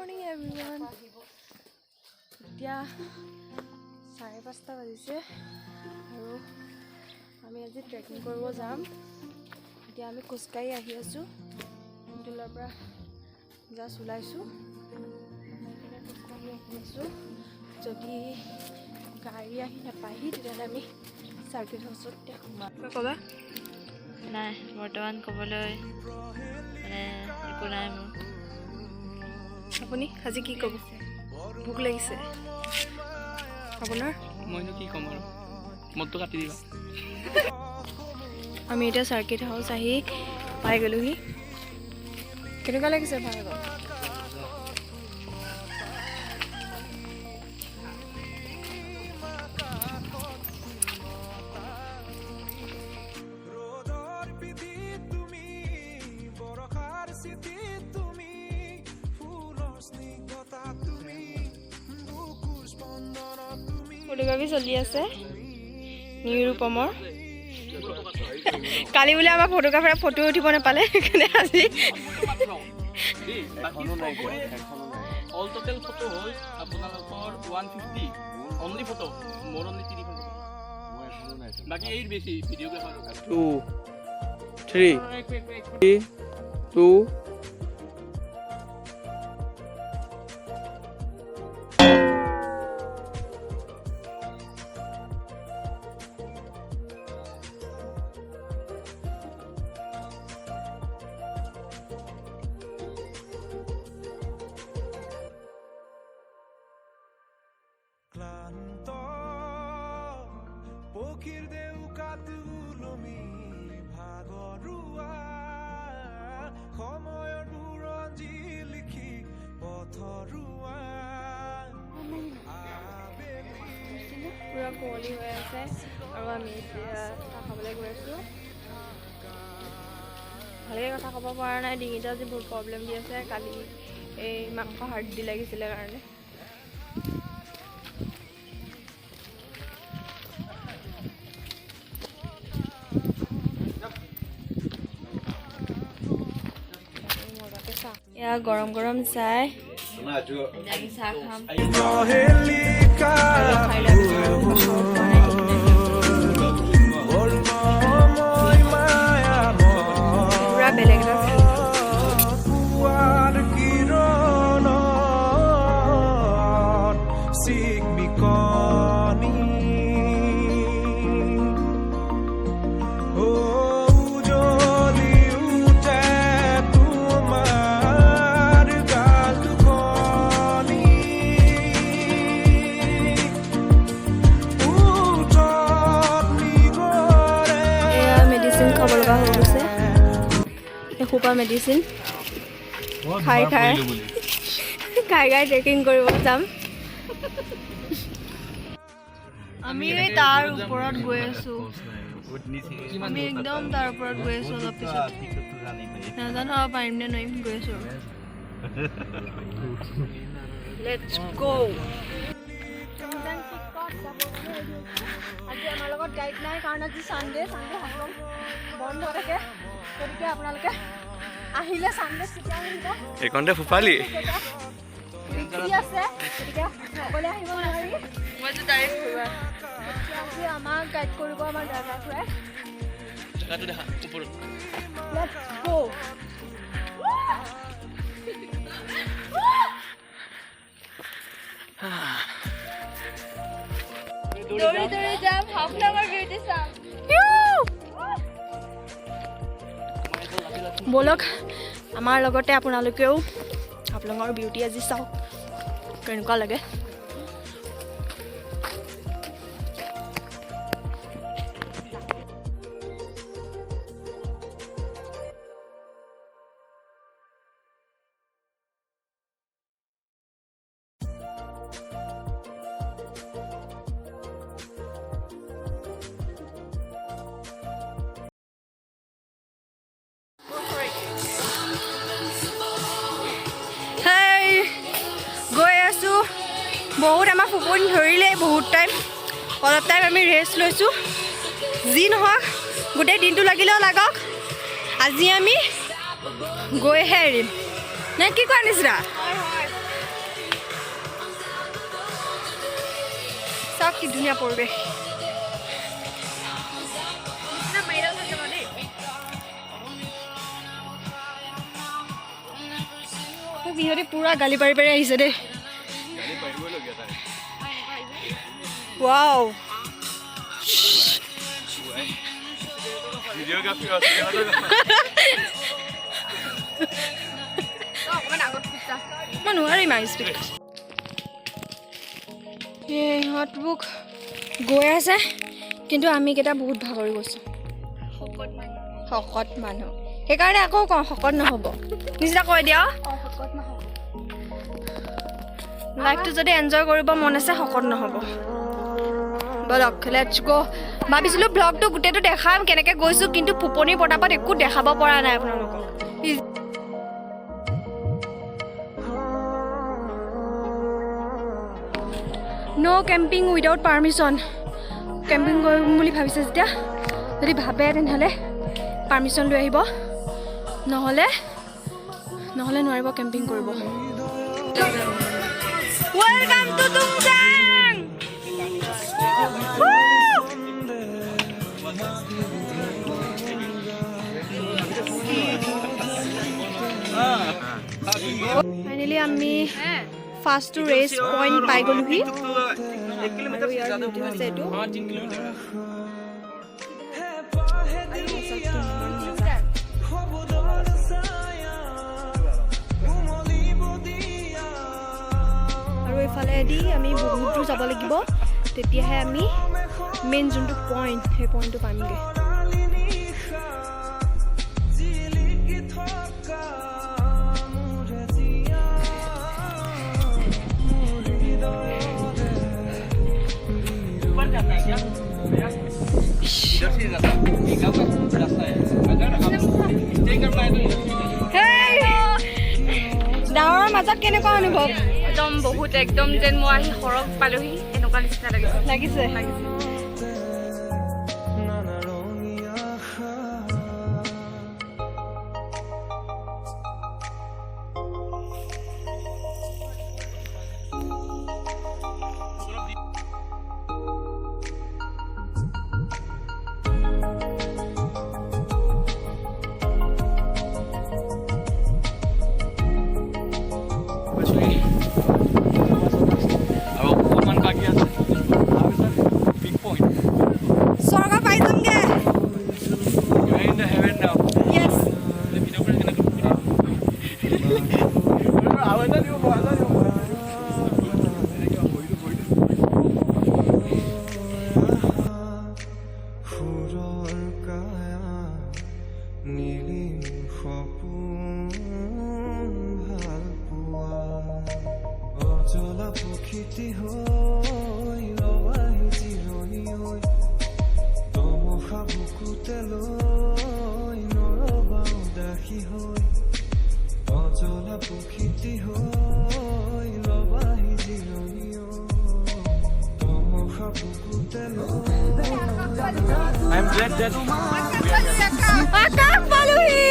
morning everyone. এতিয়া 5:30 বাজিছে আৰু আমি আজি ট্ৰেকিং কৰিব যাম। এতিয়া আমি খোজকাঢ়ি আহি আছো হোটেলৰ পৰা জাষ্ট ওলাইছো খোজকাঢ়ি আহি আছো। যদি গাড়ী আহি নাপায়হি তেতিয়াহ'লে আমি চাৰ্কিট হাউচত ক'বা নাই বৰ্তমান ক'বলৈ মানে একো নাই মোৰ। আপুনি আজি কি ক'ব? ভোক লাগিছে আপোনাৰ? মইনো কি ক'ম আৰু মদটো কাটি দিবা। আমি এতিয়া চাৰ্কিট হাউচ আহি পাই গ'লোহি। কেনেকুৱা লাগিছে ভাড়া? ফটোগ্ৰাফী চলি আছে নিৰুপমৰ। কালি বোলে আমাৰ ফটোগ্ৰাফাৰে ফটো উঠিব নাপালে সেইকাৰণে আজি অল টোটেল ফটো হ'ল আপোনালোকৰ 150 অনলি ফটো মোৰ অনলি 3 ফটো বাকি এই বেছি ভিডিওগ্ৰাফাৰ 2 3 2 পুৰা কুঁৱলী হৈ আছে আৰু আমি এতিয়া চাহ খাবলৈ গৈ আছোঁ। ভালকৈ কথা ক'ব পৰা নাই, ডিঙিটো আজি বহুত প্ৰব্লেম দি আছে। কালি এই মাংস হাৰ্ডি লাগিছিলে কাৰণে। এয়া গৰম গৰম চাই চাহ খাম। পুৰা বেলেগ এটা সোপা মেডিচিন খাই ট্ৰেকিং কৰিব যাম। আমি তাৰ ওপৰত গৈ আছো, আমি একদম তাৰ ওপৰত গৈ আছো। অলপ পিছত নাজানো আৰু পাৰিম নে নোৱাৰিম, গৈ আছো। লেটছ গো। আজি আমাৰ লগত গাইড নাই কাৰণ আজি চানডে হাফলং বন্ধ থাকে, গতিকে আপোনালোকে আহিলে চানডে তেতিয়া আহিব। এইকণতে ফুপালি আছে গতিকে অকলে আহিব নোৱাৰি। মইতো ডাইৰেক্ট ফুৰিবা আজি আমাক গাইড কৰিব আমাৰ ড্ৰাইভাৰ খুৰাই। জেগাটো দেখা ওপৰত। লেটছ গো। দৌৰি দৌৰি যাম হাফলঙৰ বিউটি চাম। ব'লক আমাৰ লগতে আপোনালোকেও হাফলঙৰ বিউটি আজি চাওক কেনেকুৱা লাগে। বহুত আমাৰ ফুপনি ধৰিলে, বহুত টাইম অলপ টাইম আমি ৰেষ্ট লৈছোঁ। যি নহওক গোটেই দিনটো লাগিলেও লাগক, আজি আমি গৈহে এৰিম নে কি কোৱা নিচিনা? চাওক কি ধুনীয়া পৰিৱেশ। সিহঁতে পুৰা গালি পাৰি পাৰি আহিছে দেই। ৱাও মই নোৱাৰিম আৰু স্পীড। ইহঁতবোৰ গৈ আছে কিন্তু আমি কেইটা বহুত ভাগৰি গৈছোঁ। শকত মানুহ সেইকাৰণে আকৌ কওঁ শকত নহ'ব। নিচিনা কৈ দিয়া লাইফটো যদি এনজয় কৰিব মন আছে শকত নহ'ব। বলক লেটছ গো। ভাবিছিলোঁ ব্লগটো গোটেইটো দেখাম কেনেকৈ গৈছোঁ, কিন্তু ফুপনিৰ পতাপত একো দেখাব পৰা নাই আপোনালোকক। ন' কেম্পিং উইদাউট পাৰ্মিশ্যন। কেম্পিং কৰিম বুলি ভাবিছে যেতিয়া, যদি ভাবে তেনেহ'লে পাৰ্মিশ্যন লৈ আহিব, নহ'লে নোৱাৰিব কেম্পিং কৰিব। Welcome to Tumjang. ফাইনেলি আমি ফাৰ্ষ্ট ৰেচ পইণ্ট পাই গ'লোহি। আৰু এইফালেদি আমি বহুত দূৰ যাব লাগিব, তেতিয়াহে আমি মেইন যোনটো পইণ্ট সেই পইণ্টটো পামগৈ। ডাঙৰৰ মাজত কেনেকুৱা অনুভৱ? একদম বহুত একদম যেন মই আহি সৰগ পালোহি এনেকুৱা নিচিনা লাগিছে। স্বৰ্গ পাই যামগে। Yes. I'm glad that Akam paluhi.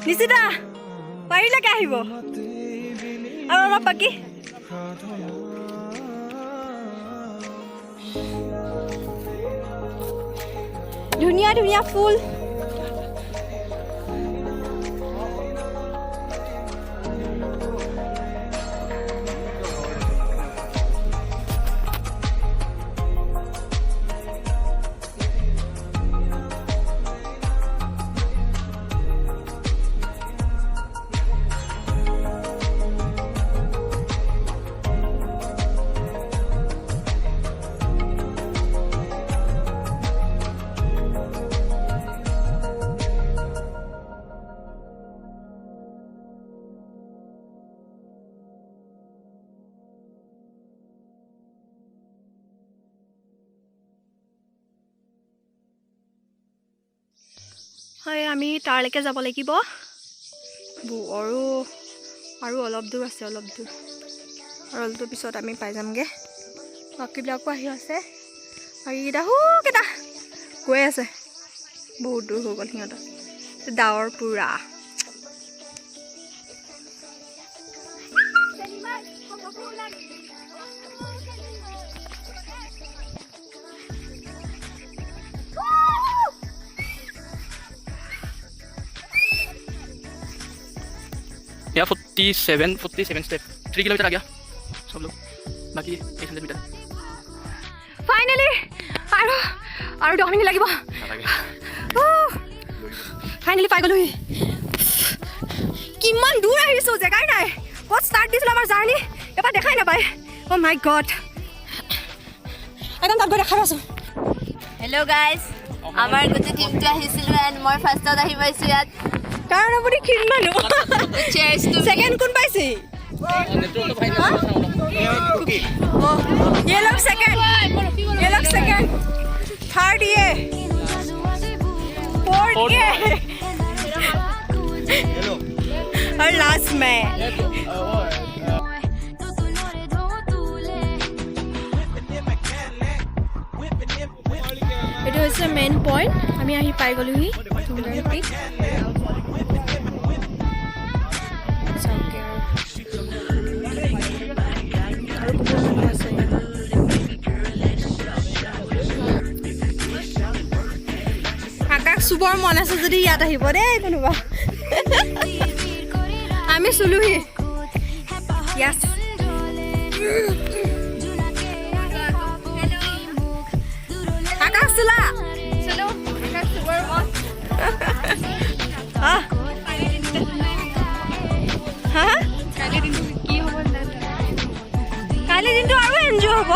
নিচিতা পাৰিলেকে আহিব আৰু অলপ বাকী। ধুনীয়া ধুনীয়া ফুল। হয় আমি তাৰলৈকে যাব লাগিব আৰু অলপ দূৰ আছে আৰু অলপ দূৰ পিছত আমি পাই যামগৈ বাকীবিলাকো আহি আছে আৰু কেইটা গৈ আছে বহুত দূৰ হৈ গ'ল সিহঁতৰ ডাৱৰ পুৰা Yeah, 47 step. 3 किलोमीटर आ गया सब लोग बाकी 800 मीटर ফাইনেলি আৰু 10 মিনিট লাগিব ফাইনেলি পাই গ'লোহি কিমান দূৰ আহিছো জেগাই নাই ক'ত ষ্টাৰ্ট দিছিল আমাৰ জাৰ্ণি এবাৰ দেখাই নাপায় অ' মাই গড একদম তাত গৈ দেখাই আছো হেল্ল' গাইজ আমাৰ গোটেই টিমটো আহিছিলোঁ এণ্ড মই ফাৰ্ষ্টত আহি পাইছোঁ ইয়াত কাৰণ আপুনি ক্ষীণ মানুহ ছেকেণ্ড কোন পাইছে ये लोग सेकंड थर्ड ये फोर्थ ये और लास्ट में এইটো হৈছে মেইন পইণ্ট আমি আহি পাই গ'লোহি চুবৰ মন আছে যদি ইয়াত আহিব দেই কোনোবা আমি চুলোহি ইয়াছ আকাশ চুলা কালি দিনটো আৰু এনজয় হ'ব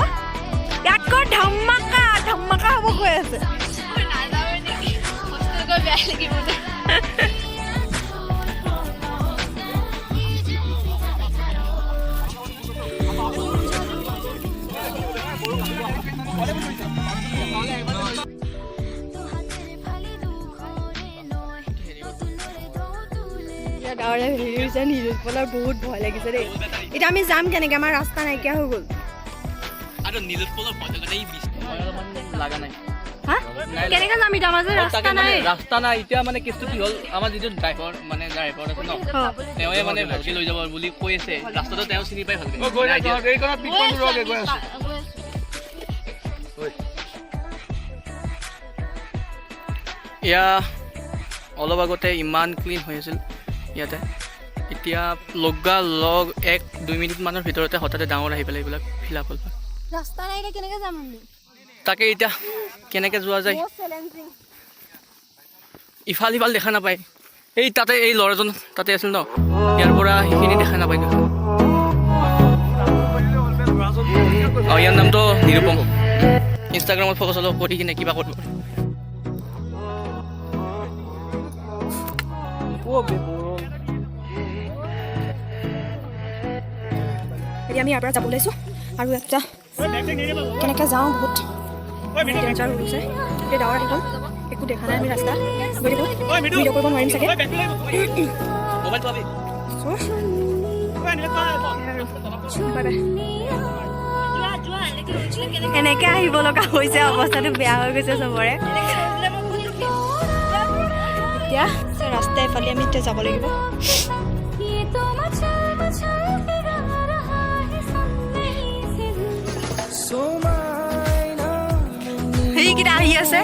ইয়াতকৈ ধামাকা হ'ব কৈ আছে বহুত ভয় লাগিছে দেই এতিয়া আমি যাম কেনেকে আমাৰ ৰাস্তা নাইকিয়া হৈ গ'ল কেনেকে যাম এতিয়া আমাৰ ৰাস্তা নাই এতিয়া মানে কেছটো কি হ'ল আমাৰ যিটো ড্ৰাইভাৰ আছে ন তেওঁৱে মানে ভালকে লৈ যাব বুলি কৈ আছে ৰাস্তাটো তেওঁ চিনি পাই ভালকে এয়া অলপ আগতে ইমান ক্লিন হৈ আছিল ইয়াতে এতিয়া লগ 1-2 মিনিটমানৰ ভিতৰতে হঠাতে ডাঙৰ আহি পেলাই এইবিলাক ফিল আপ হ'ল ৰাস্তা নাই কেনেকে যাম আমি তাকে এতিয়া কেনেকে যোৱা যায় ইফাল দেখা নাপায় এই তাতে এই ল'ৰাজন তাতে আছিল ন ইয়াৰ পৰা সেইখিনি দেখা নাপায় ইয়াৰ নামটো নিৰূপম ইনষ্টাগ্ৰামত ফটো চলো কৰি কিনে কিবা কৰিব এতিয়া আমি ইয়াৰ পৰা যাব ওলাইছোঁ আৰু এটা কেনেকৈ যাওঁ বহুত ডেঞ্জাৰ হৈ গৈছে এতিয়া ডাৱৰ আহি গ'ল একো দেখা নাই আমি ৰাস্তা গৈ থাকোঁ ভিডিঅ' কৰিব নোৱাৰিম চাগে এনেকৈ আহিব লগা হৈছে অৱস্থাটো বেয়া হৈ গৈছে চবৰে এতিয়া ৰাস্তা এফালে আমি এতিয়া যাব লাগিব সেইকেইটা আহি আছে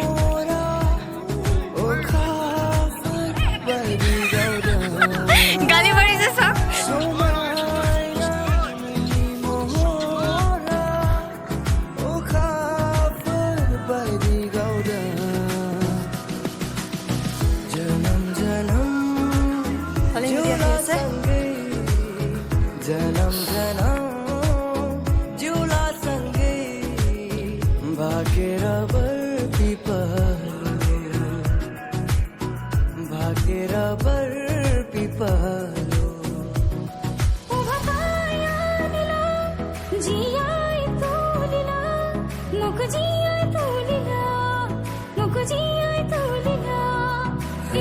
গালি মাৰিছে চব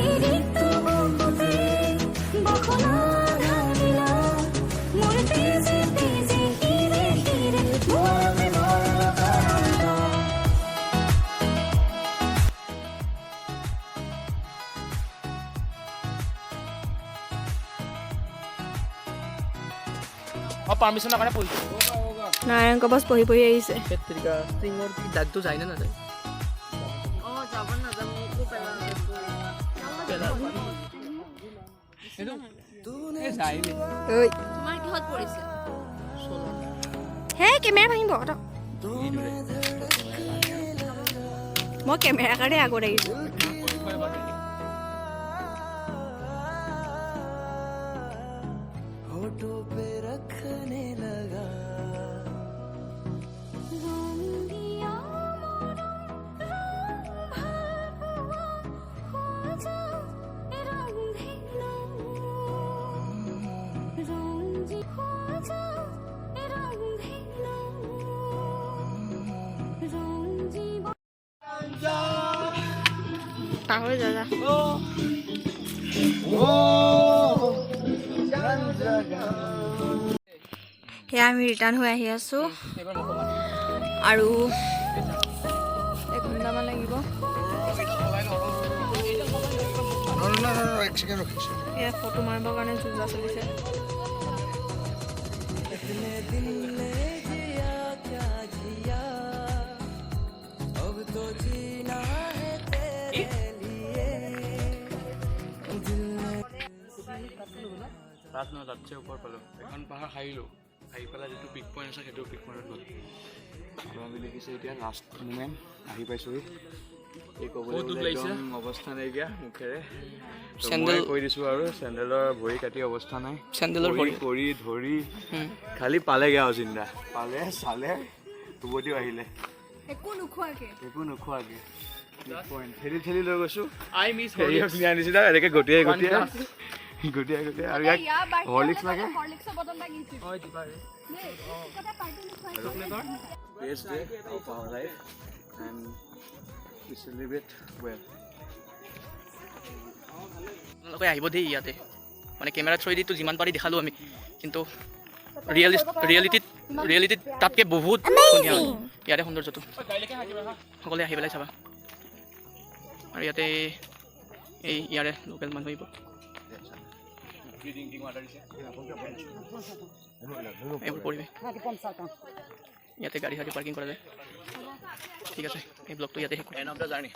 मुझे পাৰ্মিশ্যনৰ কাৰণে পঢ়িছোঁ নাৰায়ণ কবচ পঢ়ি পঢ়ি আহিছে ষ্ট্ৰিঙৰ কি দাগটো যায় নে নাযায় তোমাৰ কিহত পৰিছে হে কেমেৰা ভাঙিব মই কেমেৰা কাৰণে আগত আহিছোঁ পাহৰি যাবা সেয়া আমি ৰিটাৰ্ণ হৈ আহি আছোঁ আৰু 1 ঘণ্টামান লাগিব এয়া ফটো মাৰিবৰ কাৰণে যুঁজা চলিছে তাত নহয় তাতছে ওপৰত পালোঁ এখন পাহাৰ হাৰিলোঁ হাৰি পেলাই যিটো পিক পইণ্ট আছে সেইটো পিক পইণ্টত গ'ল আৰু আমি দেখিছোঁ এতিয়া লাষ্ট মুমেণ্ট আহি পাইছোঁহি এই ক'বলৈ একদম অৱস্থা নাইকিয়া মুখেৰে চেণ্ডেল কৈ দিছোঁ আৰু চেণ্ডেলৰ ভৰি কাটি অৱস্থা নাই চেণ্ডেলৰ ভৰি কৰি ধৰি খালি পালেগৈ আৰু চিন্তা পালে চালে উভতিও আহিলে একো নোখোৱাকৈ ঠেলি লৈ গৈছোঁ হেৰিয়ক আনিছিলা এনেকৈ গটিয়াই আৰু ইয়াক হৰলিক্স লাগে Best day of our life and we celebrate well. আপোনালোকে আহিব দেই ইয়াতে মানে কেমেৰা থ্ৰুৱেদিতো যিমান পাৰি দেখালোঁ আমি কিন্তু ৰিয়েলিটিত তাতকৈ বহুত ধুনীয়া ইয়াতে সৌন্দৰ্যটো সকলোৱে আহি পেলাই চাবা আৰু ইয়াতে এই ইয়াৰে লোকেল মানুহ আহিব এইবোৰ পৰিৱেশ ইয়াতে গাড়ী চাড়ী পাৰ্কিং কৰা যায় ঠিক আছে এই ব্লগটো ইয়াতে শেষ এণ্ড অফ দ্য জাৰ্ণি